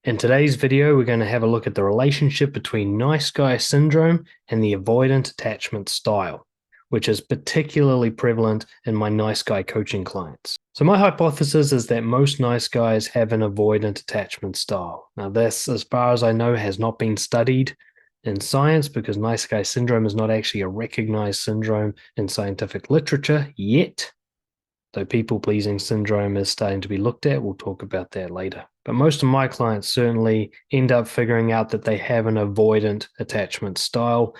In today's video, we're going to have a look at the relationship between nice guy syndrome and the avoidant attachment style, which is particularly prevalent in my nice guy coaching clients. So my hypothesis is that most nice guys have an avoidant attachment style. Now this, as far as I know, has not been studied in science because nice guy syndrome is not actually a recognized syndrome in scientific literature yet. Though people-pleasing syndrome is starting to be looked at. We'll talk about that later. But most of my clients certainly end up figuring out that they have an avoidant attachment style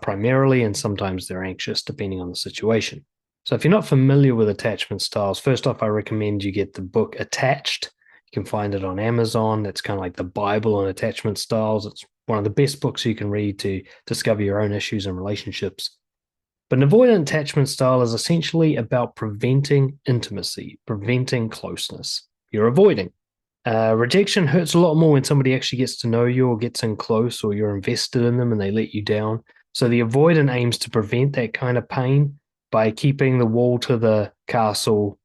primarily, and sometimes they're anxious depending on the situation. So if you're not familiar with attachment styles, first off, I recommend you get the book Attached. You can find it on Amazon. That's kind of like the Bible on attachment styles. It's one of the best books you can read to discover your own issues and relationships. But an avoidant attachment style is essentially about preventing intimacy, preventing closeness. You're avoiding. Rejection hurts a lot more when somebody actually gets to know you or gets in close or you're invested in them and they let you down. So the avoidant aims to prevent that kind of pain by keeping the wall to the castle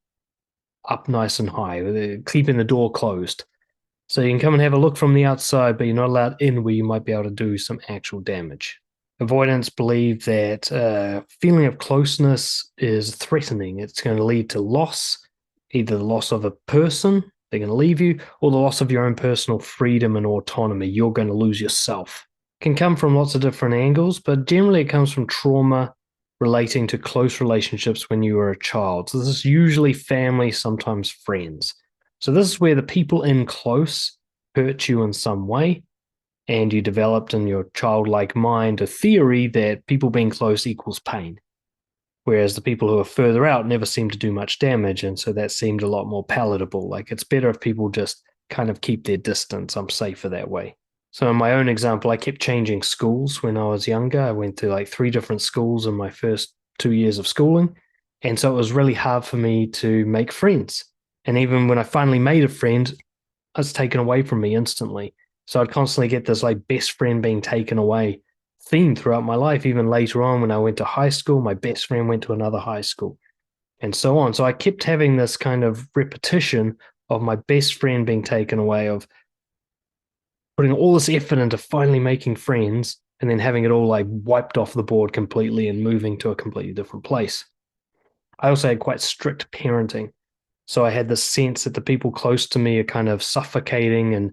up nice and high, keeping the door closed. So you can come and have a look from the outside, but you're not allowed in where you might be able to do some actual damage. Avoidants believe that feeling of closeness is threatening. It's going to lead to loss, either the loss of a person, they're going to leave you, or the loss of your own personal freedom and autonomy. You're going to lose yourself. It can come from lots of different angles, but generally it comes from trauma relating to close relationships when you were a child. So this is usually family, sometimes friends. So this is where the people in close hurt you in some way, and you developed in your childlike mind a theory that people being close equals pain, whereas the people who are further out never seem to do much damage, and so that seemed a lot more palatable. Like, it's better if people just kind of keep their distance. I'm safer that way. So in my own example, I kept changing schools when I was younger. I went to like 3 different schools in my first 2 years of schooling, and so it was really hard for me to make friends. And even when I finally made a friend, it was taken away from me instantly. So I'd constantly get this like best friend being taken away theme throughout my life. Even later on, when I went to high school, my best friend went to another high school and so on. So I kept having this kind of repetition of my best friend being taken away, of putting all this effort into finally making friends and then having it all like wiped off the board completely and moving to a completely different place. I also had quite strict parenting. So I had this sense that the people close to me are kind of suffocating and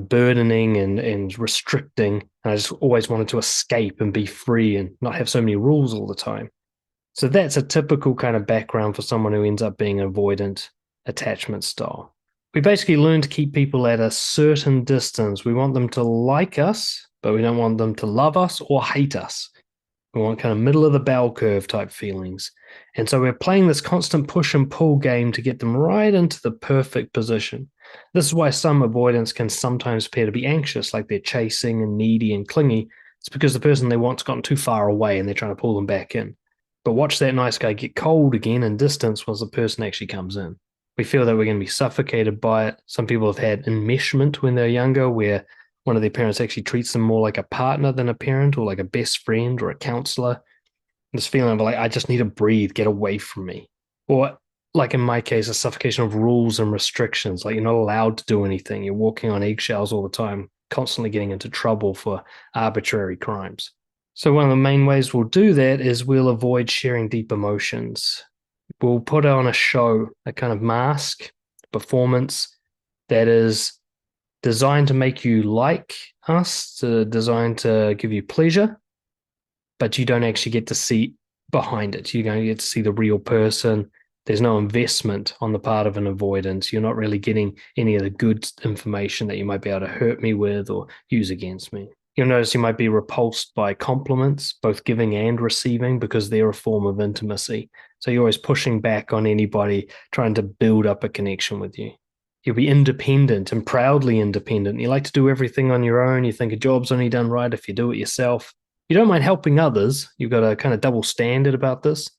burdening and restricting. And I just always wanted to escape and be free and not have so many rules all the time. So that's a typical kind of background for someone who ends up being avoidant attachment style. We basically learn to keep people at a certain distance. We want them to like us, but we don't want them to love us or hate us. We want kind of middle of the bell curve type feelings. And so we're playing this constant push and pull game to get them right into the perfect position. This is why some avoidants can sometimes appear to be anxious, like they're chasing and needy and clingy. It's because the person they want's gotten too far away and they're trying to pull them back in. But watch that nice guy get cold again in distance once the person actually comes in. We feel that we're going to be suffocated by it. Some people have had enmeshment when they're younger, where one of their parents actually treats them more like a partner than a parent, or like a best friend or a counselor. This feeling of like, I just need to breathe, get away from me. Or like in my case, a suffocation of rules and restrictions. Like, you're not allowed to do anything. You're walking on eggshells all the time, constantly getting into trouble for arbitrary crimes. So one of the main ways we'll do that is we'll avoid sharing deep emotions. We'll put on a show, a kind of mask, performance that is designed to make you like us, designed to give you pleasure, but you don't actually get to see behind it. You don't get to see the real person. There's no investment on the part of an avoidance. You're not really getting any of the good information that you might be able to hurt me with or use against me. You'll notice you might be repulsed by compliments, both giving and receiving, because they're a form of intimacy. So you're always pushing back on anybody trying to build up a connection with you. You'll be independent and proudly independent. You like to do everything on your own. You think a job's only done right if you do it yourself. You don't mind helping others. You've got a kind of double standard about this.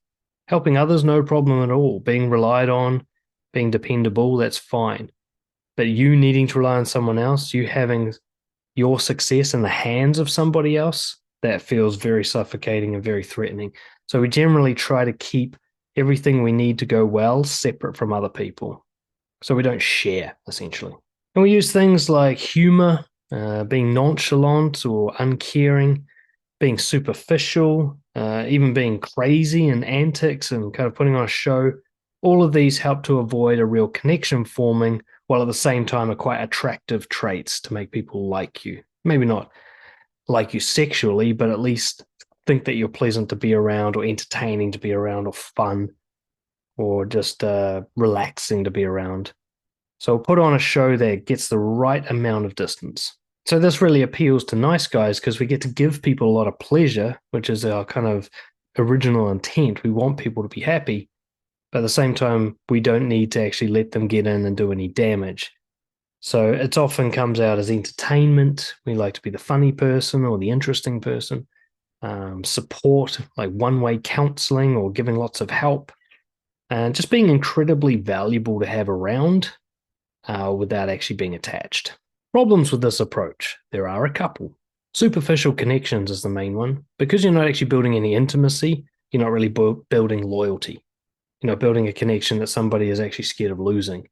Helping others, no problem at all. Being relied on, being dependable, that's fine. But you needing to rely on someone else, you having your success in the hands of somebody else, that feels very suffocating and very threatening. So we generally try to keep everything we need to go well separate from other people. So we don't share, essentially. And we use things like humor, being nonchalant or uncaring, being superficial, even being crazy and antics and kind of putting on a show. All of these help to avoid a real connection forming, while at the same time are quite attractive traits to make people like you. Maybe not like you sexually, but at least think that you're pleasant to be around or entertaining to be around or fun or just relaxing to be around. So put on a show that gets the right amount of distance. So this really appeals to nice guys because we get to give people a lot of pleasure, which is our kind of original intent. We want people to be happy, but at the same time, we don't need to actually let them get in and do any damage. So it often comes out as entertainment. We like to be the funny person or the interesting person. Support, like one-way counseling or giving lots of help, and just being incredibly valuable to have around without actually being attached. Problems with this approach, there are a couple. Superficial connections is the main one. Because you're not actually building any intimacy, you're not really building loyalty. You're not building a connection that somebody is actually scared of losing.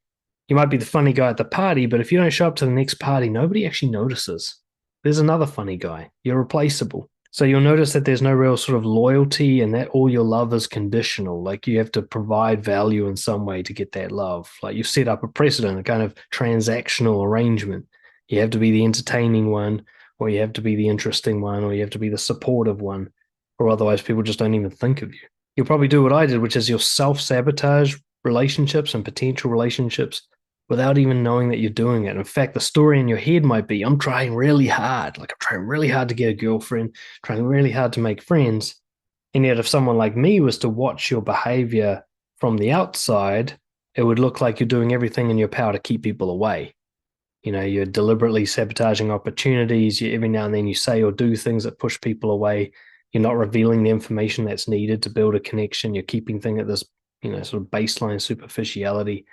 You might be the funny guy at the party, but if you don't show up to the next party, nobody actually notices. There's another funny guy. You're replaceable. So you'll notice that there's no real sort of loyalty and that all your love is conditional. Like you have to provide value in some way to get that love. Like you've set up a precedent, a kind of transactional arrangement. You have to be the entertaining one, or you have to be the interesting one, or you have to be the supportive one, or otherwise people just don't even think of you. You'll probably do what I did, which is you'll self-sabotage relationships and potential relationships without even knowing that you're doing it. In fact, the story in your head might be, I'm trying really hard. Like I'm trying really hard to get a girlfriend, trying really hard to make friends. And yet if someone like me was to watch your behavior from the outside, it would look like you're doing everything in your power to keep people away. You know, you're deliberately sabotaging opportunities. Every now and then you say or do things that push people away. You're not revealing the information that's needed to build a connection. You're keeping things at this, sort of baseline superficiality.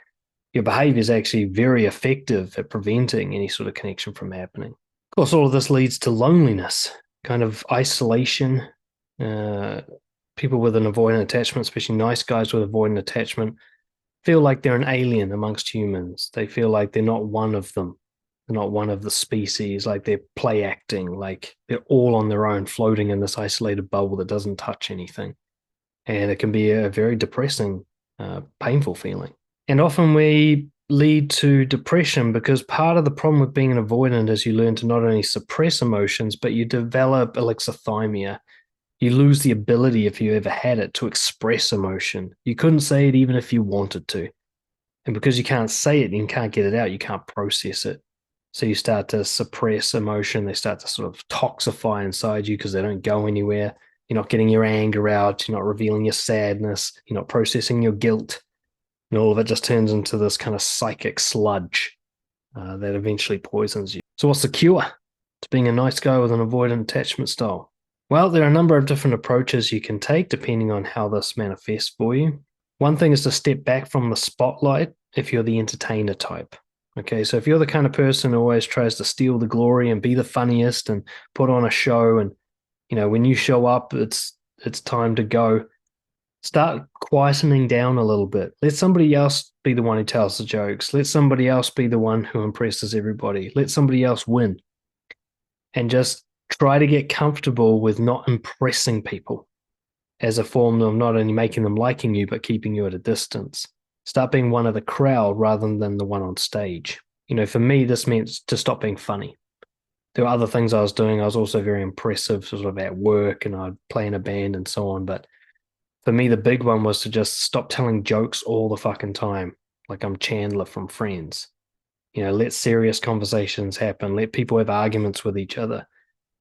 Your behavior is actually very effective at preventing any sort of connection from happening. Of course, all of this leads to loneliness, kind of isolation. People with an avoidant attachment, especially nice guys with avoidant attachment, feel like they're an alien amongst humans. They feel like they're not one of them. They're not one of the species, like they're play acting, like they're all on their own, floating in this isolated bubble that doesn't touch anything. And it can be a very depressing, painful feeling. And often we lead to depression because part of the problem with being an avoidant is you learn to not only suppress emotions, but you develop alexithymia. You lose the ability, if you ever had it, to express emotion. You couldn't say it even if you wanted to. And because you can't say it and you can't get it out, you can't process it. So you start to suppress emotion. They start to sort of toxify inside you because they don't go anywhere. You're not getting your anger out. You're not revealing your sadness. You're not processing your guilt. And all of it just turns into this kind of psychic sludge that eventually poisons you. So what's the cure to being a nice guy with an avoidant attachment style? Well, there are a number of different approaches you can take depending on how this manifests for you. One thing is to step back from the spotlight if you're the entertainer type. Okay, so if you're the kind of person who always tries to steal the glory and be the funniest and put on a show, and when you show up, it's time to go. Start quietening down a little bit. Let somebody else be the one who tells the jokes. Let somebody else be the one who impresses everybody. Let somebody else win. And just try to get comfortable with not impressing people as a form of not only making them liking you, but keeping you at a distance. Start being one of the crowd rather than the one on stage. For me, this meant to stop being funny. There were other things I was doing. I was also very impressive sort of at work, and I'd play in a band and so on. But for me, the big one was to just stop telling jokes all the fucking time, like I'm Chandler from Friends. Let serious conversations happen. Let people have arguments with each other.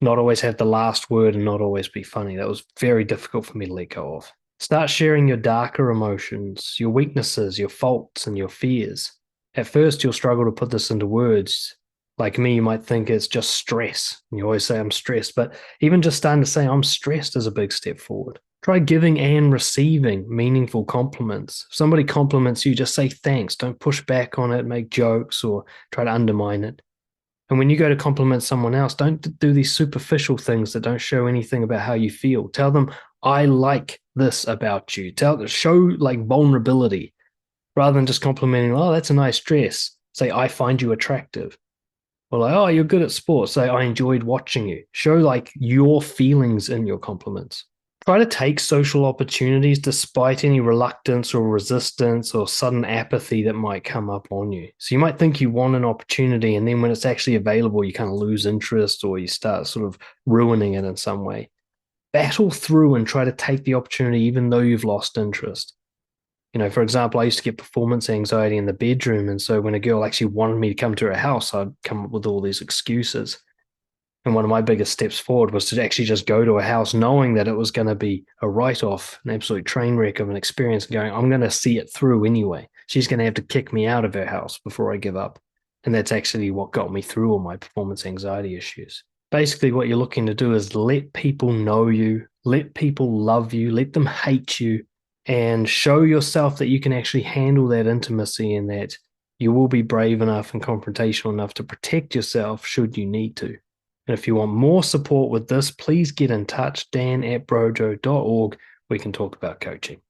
Not always have the last word and not always be funny. That was very difficult for me to let go of. Start sharing your darker emotions, your weaknesses, your faults, and your fears. At first, you'll struggle to put this into words. Like me, you might think it's just stress. You always say, I'm stressed. But even just starting to say, I'm stressed is a big step forward. Try giving and receiving meaningful compliments. If somebody compliments you, just say thanks. Don't push back on it, make jokes, or try to undermine it. And when you go to compliment someone else, don't do these superficial things that don't show anything about how you feel. Tell them, I like this about you. Show like vulnerability rather than just complimenting, oh, that's a nice dress. Say, I find you attractive. Or like, oh, you're good at sports. Say, I enjoyed watching you. Show like your feelings in your compliments. Try to take social opportunities despite any reluctance or resistance or sudden apathy that might come up on you. So you might think you want an opportunity, and then when it's actually available, you kind of lose interest or you start sort of ruining it in some way. Battle through and try to take the opportunity even though you've lost interest. For example, I used to get performance anxiety in the bedroom. And so when a girl actually wanted me to come to her house, I'd come up with all these excuses. And one of my biggest steps forward was to actually just go to a house knowing that it was going to be a write off, an absolute train wreck of an experience, and going, I'm going to see it through anyway. She's going to have to kick me out of her house before I give up. And that's actually what got me through all my performance anxiety issues. Basically, what you're looking to do is let people know you, let people love you, let them hate you, and show yourself that you can actually handle that intimacy and that you will be brave enough and confrontational enough to protect yourself should you need to. And if you want more support with this, please get in touch, dan@brojo.org. We can talk about coaching.